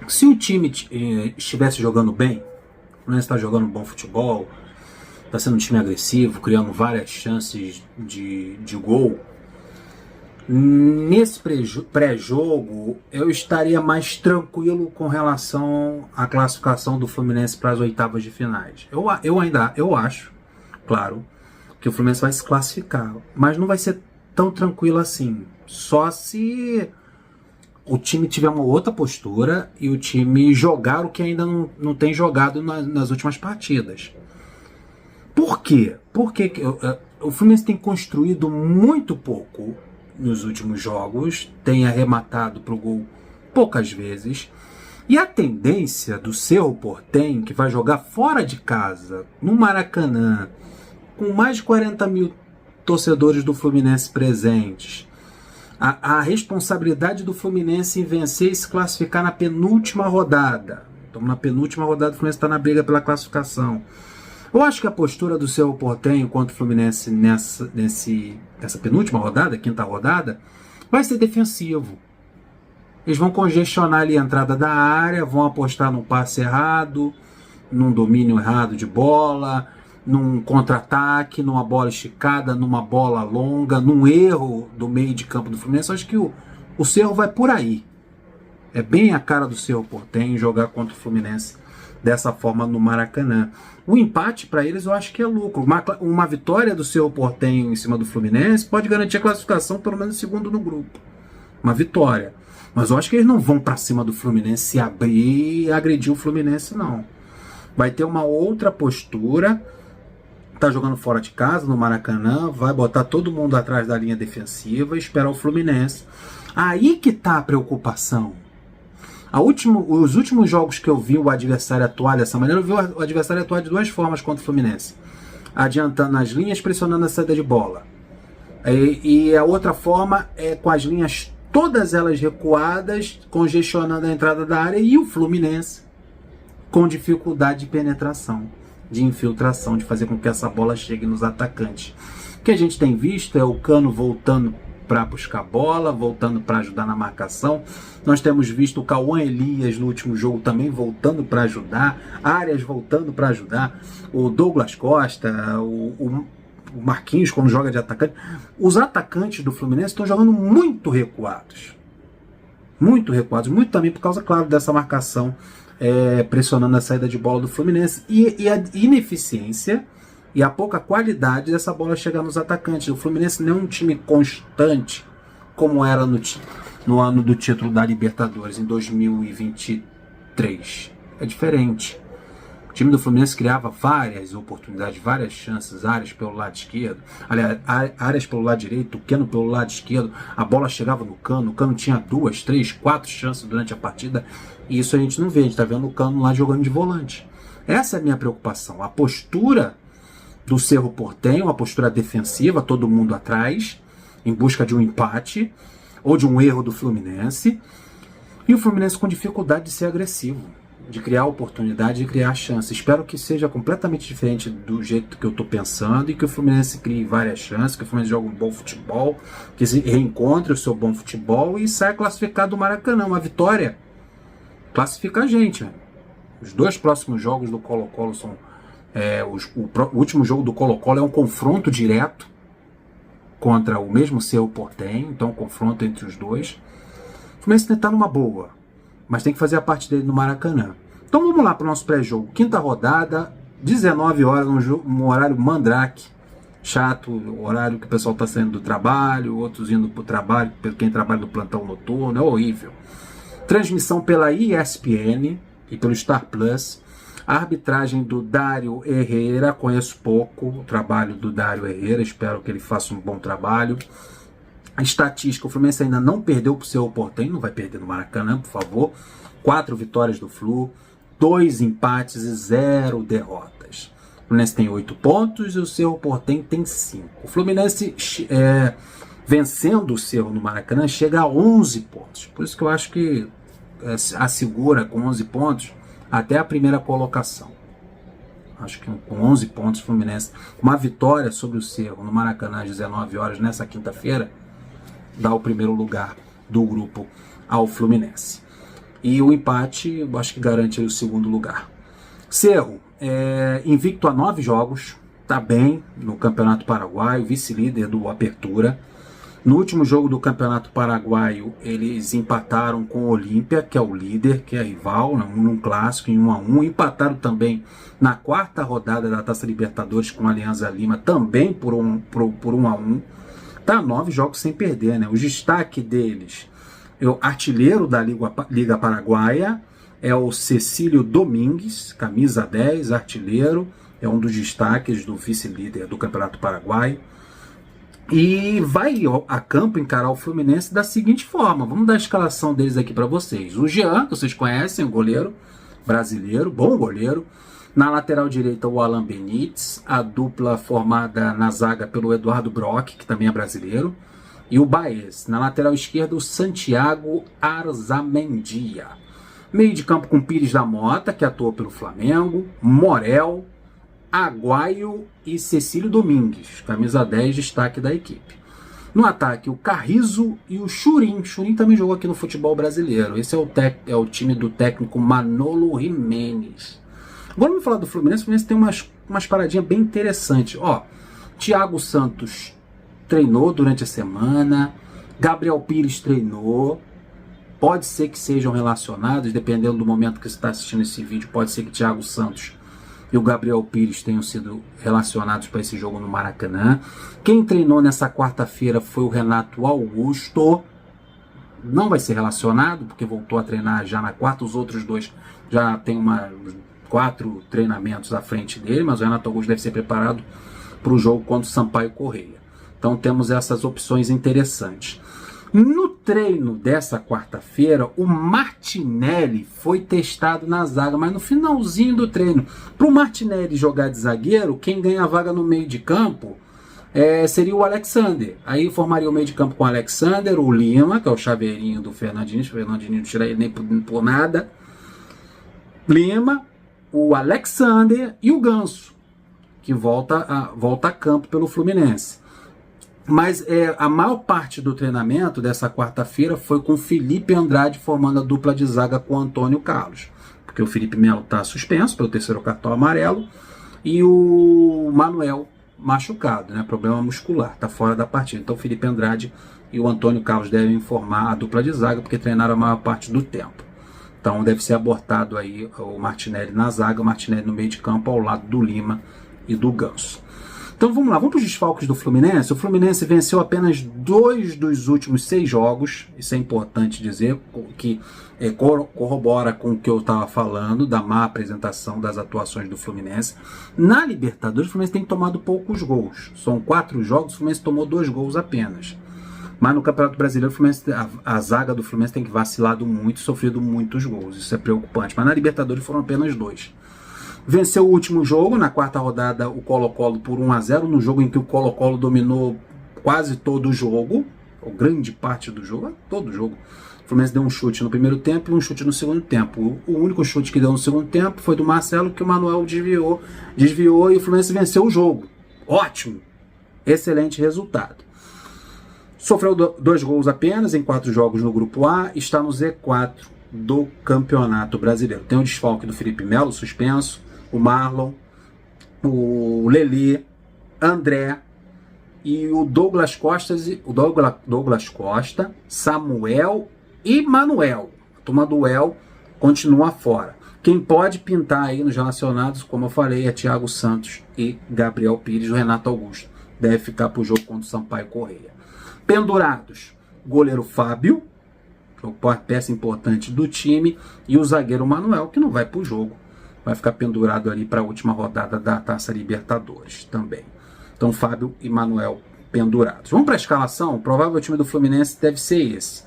Se o time estivesse jogando bem, o Fluminense está jogando bom futebol, está sendo um time agressivo, criando várias chances de gol, nesse pré-jogo eu estaria mais tranquilo com relação à classificação do Fluminense para as oitavas de finais. Eu acho, claro, que o Fluminense vai se classificar, mas não vai ser tão tranquilo assim. Só se o time tiver uma outra postura e o time jogar o que ainda não tem jogado nas últimas partidas. Por quê? Porque o Fluminense tem construído muito pouco nos últimos jogos, tem arrematado para o gol poucas vezes, e a tendência do Cerro Porteño, que vai jogar fora de casa, no Maracanã, com mais de 40 mil torcedores do Fluminense presentes, a responsabilidade do Fluminense em vencer e se classificar na penúltima rodada. Então, na penúltima rodada, o Fluminense está na briga pela classificação. Eu acho que a postura do Cerro Porteño contra o Fluminense nessa penúltima rodada, quinta rodada, vai ser defensivo. Eles vão congestionar ali a entrada da área, vão apostar num passe errado, num domínio errado de bola, num contra-ataque, numa bola esticada, numa bola longa, num erro do meio de campo do Fluminense. Eu acho que o Cerro vai por aí. É bem a cara do Cerro Porteño jogar contra o Fluminense dessa forma no Maracanã. O empate para eles eu acho que é lucro. Uma vitória do Cerro Porteño em cima do Fluminense pode garantir a classificação pelo menos segundo no grupo. Uma vitória. Mas eu acho que eles não vão para cima do Fluminense se abrir e agredir o Fluminense, não. Vai ter uma outra postura. Tá jogando fora de casa no Maracanã, vai botar todo mundo atrás da linha defensiva e esperar o Fluminense. Aí que tá a preocupação. Os últimos jogos que eu vi o adversário atuar dessa maneira, eu vi o adversário atuar de duas formas contra o Fluminense. Adiantando as linhas, pressionando a saída de bola. E a outra forma é com as linhas todas elas recuadas, congestionando a entrada da área, e o Fluminense com dificuldade de penetração, de infiltração, de fazer com que essa bola chegue nos atacantes. O que a gente tem visto é o Cano voltando para buscar bola, voltando para ajudar na marcação. Nós temos visto o Cauã Elias no último jogo também voltando para ajudar, Arias voltando para ajudar, o Douglas Costa, o Marquinhos quando joga de atacante. Os atacantes do Fluminense estão jogando muito recuados, muito também por causa, claro, dessa marcação pressionando a saída de bola do Fluminense e a ineficiência e a pouca qualidade dessa bola chegar nos atacantes. O Fluminense não é um time constante como era no ano do título da Libertadores, em 2023. É diferente. O time do Fluminense criava várias oportunidades, várias chances, áreas pelo lado esquerdo, aliás, áreas pelo lado direito, o Keno pelo lado esquerdo, a bola chegava no Cano, o Cano tinha 2, 3, 4 chances durante a partida, e isso a gente não vê, a gente está vendo o Cano lá jogando de volante. Essa é a minha preocupação, a postura do Cerro Porteño, uma postura defensiva, todo mundo atrás, em busca de um empate, ou de um erro do Fluminense, e o Fluminense com dificuldade de ser agressivo, de criar oportunidade, de criar chance. Espero que seja completamente diferente do jeito que eu estou pensando e que o Fluminense crie várias chances, que o Fluminense jogue um bom futebol, que se reencontre o seu bom futebol e saia classificado do Maracanã. Uma vitória classifica a gente. Né? Os dois próximos jogos do Colo-Colo são... o último jogo do Colo-Colo é um confronto direto contra o mesmo Cerro Porteño, então um confronto entre os dois. O Fluminense está numa boa, mas tem que fazer a parte dele no Maracanã. Então vamos lá para o nosso pré-jogo. Quinta rodada, 19 horas, um horário mandrake. Chato, o horário que o pessoal está saindo do trabalho, outros indo para o trabalho, quem trabalha no plantão noturno, é horrível. Transmissão pela ESPN e pelo Star Plus. A arbitragem do Dário Herrera, conheço pouco o trabalho do Dário Herrera, espero que ele faça um bom trabalho. A estatística, o Fluminense ainda não perdeu para o Cerro Porteño, não vai perder no Maracanã, por favor. 4 vitórias do Flu, 2 empates e 0 derrotas. O Fluminense tem 8 pontos e o Cerro Porteño tem 5. O Fluminense, vencendo o Cerro no Maracanã, chega a 11 pontos. Por isso que eu acho que assegura com 11 pontos até a primeira colocação. Acho que com 11 pontos o Fluminense, uma vitória sobre o Cerro no Maracanã às 19 horas nessa quinta-feira, dá o primeiro lugar do grupo ao Fluminense. E o empate, eu acho que garante o segundo lugar. Cerro, invicto a 9 jogos, está bem no Campeonato Paraguaio, vice-líder do Apertura. No último jogo do Campeonato Paraguaio, eles empataram com o Olímpia, que é o líder, que é rival, num clássico, em 1-1. Empataram também na quarta rodada da Taça Libertadores com a Alianza Lima, também por 1-1. Tá 9 jogos sem perder, né? O destaque deles, o artilheiro da Liga Paraguaia, é o Cecílio Domingues, camisa 10, artilheiro, é um dos destaques do vice-líder do Campeonato Paraguaio. E vai a campo encarar o Fluminense da seguinte forma. Vamos dar a escalação deles aqui para vocês. O Jean, que vocês conhecem, o goleiro brasileiro, bom goleiro. Na lateral direita, o Alan Benítez, a dupla formada na zaga pelo Eduardo Brock, que também é brasileiro, e o Baez. Na lateral esquerda, o Santiago Arzamendia. Meio de campo com Pires da Mota, que atuou pelo Flamengo, Morel, Aguaio e Cecílio Domingues, camisa 10, destaque da equipe. No ataque, o Carrizo e o Churin. Churin também jogou aqui no futebol brasileiro. Esse é o time do técnico Manolo Jiménez. Agora vamos falar do Fluminense. O Fluminense tem umas paradinhas bem interessantes. Ó, Thiago Santos treinou durante a semana, Gabriel Pires treinou. Pode ser que sejam relacionados, dependendo do momento que você está assistindo esse vídeo, pode ser que Thiago Santos e o Gabriel Pires tenham sido relacionados para esse jogo no Maracanã. Quem treinou nessa quarta-feira foi o Renato Augusto. Não vai ser relacionado, porque voltou a treinar já na quarta. Os outros dois já tem 4 treinamentos à frente dele, mas o Renato Augusto deve ser preparado para o jogo contra o Sampaio Corrêa. Então temos essas opções interessantes. No treino dessa quarta-feira, o Martinelli foi testado na zaga, mas no finalzinho do treino. Para o Martinelli jogar de zagueiro, quem ganha a vaga no meio de campo seria o Alexander. Aí formaria o meio de campo com o Alexander, o Lima, que é o chaveirinho do Fernandinho. O Fernandinho não tira ele nem por nada. Lima, o Alexander e o Ganso, que volta a campo pelo Fluminense. Mas a maior parte do treinamento dessa quarta-feira foi com Felipe Andrade formando a dupla de zaga com Antônio Carlos. Porque o Felipe Melo está suspenso pelo 3º cartão amarelo e o Manuel machucado, né? Problema muscular, está fora da partida. Então o Felipe Andrade e o Antônio Carlos devem formar a dupla de zaga porque treinaram a maior parte do tempo. Então deve ser abortado aí o Martinelli na zaga, o Martinelli no meio de campo ao lado do Lima e do Ganso. Então vamos lá, vamos para os desfalques do Fluminense. O Fluminense venceu apenas 2 dos últimos 6 jogos. Isso é importante dizer, que corrobora com o que eu estava falando, da má apresentação das atuações do Fluminense. Na Libertadores, o Fluminense tem tomado poucos gols. São 4 jogos, o Fluminense tomou 2 gols apenas. Mas no Campeonato Brasileiro, a zaga do Fluminense tem vacilado muito, sofrido muitos gols. Isso é preocupante. Mas na Libertadores foram apenas 2. Venceu o último jogo, na quarta rodada, o Colo-Colo por 1-0, no jogo em que o Colo-Colo dominou quase todo o jogo, ou grande parte do jogo, todo o jogo. O Fluminense deu um chute no primeiro tempo e um chute no segundo tempo. O único chute que deu no segundo tempo foi do Marcelo, que o Manuel desviou e o Fluminense venceu o jogo. Ótimo! Excelente resultado. Sofreu 2 gols apenas em 4 jogos no Grupo A, está no Z4 do Campeonato Brasileiro. Tem o desfalque do Felipe Melo, suspenso, o Marlon, o Lelê, André e o Douglas Costa, Samuel e Manuel. A turma do El continua fora. Quem pode pintar aí nos relacionados, como eu falei, é Thiago Santos e Gabriel Pires. O Renato Augusto deve ficar para o jogo contra o Sampaio Corrêa. Pendurados, goleiro Fábio, peça importante do time, e o zagueiro Manuel, que não vai para o jogo. Vai ficar pendurado ali para a última rodada da Taça Libertadores também. Então, Fábio e Manuel pendurados. Vamos para a escalação? O provável time do Fluminense deve ser esse.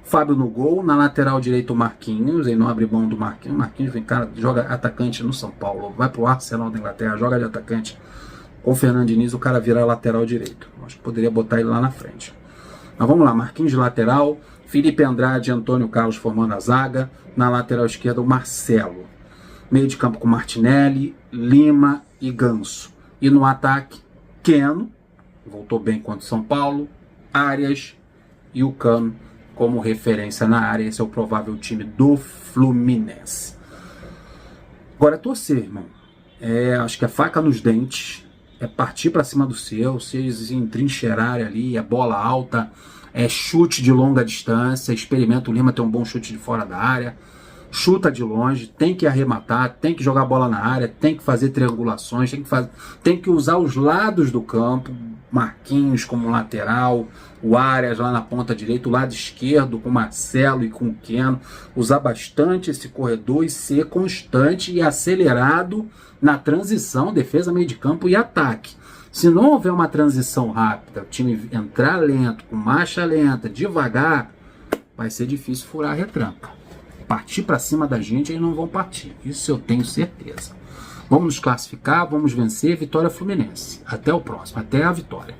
Fábio no gol, na lateral direito o Marquinhos, ele não abre mão do Marquinhos. O Marquinhos vem, cara, joga atacante no São Paulo, vai para o Arsenal da Inglaterra, joga de atacante. Com o Fernando Diniz, o cara vira lateral direito. Acho que poderia botar ele lá na frente. Mas vamos lá, Marquinhos de lateral, Felipe Andrade e Antônio Carlos formando a zaga. Na lateral esquerda o Marcelo. Meio de campo com Martinelli, Lima e Ganso. E no ataque, Keno, voltou bem contra o São Paulo, Arias e o Cano como referência na área. Esse é o provável time do Fluminense. Agora é torcer, irmão. Acho que é faca nos dentes, é partir para cima do seu, se entrincheirarem ali, é bola alta, é chute de longa distância. Experimenta o Lima ter um bom chute de fora da área, chuta de longe, tem que arrematar, tem que jogar a bola na área, tem que fazer triangulações, tem que usar os lados do campo, Marquinhos como lateral, o Arias lá na ponta direita, o lado esquerdo com o Marcelo e com o Keno, usar bastante esse corredor e ser constante e acelerado na transição, defesa, meio de campo e ataque. Se não houver uma transição rápida, o time entrar lento, com marcha lenta, devagar, vai ser difícil furar a retranca. Partir para cima da gente, eles não vão partir. Isso eu tenho certeza. Vamos nos classificar, vamos vencer. Vitória Fluminense. Até o próximo. Até a vitória.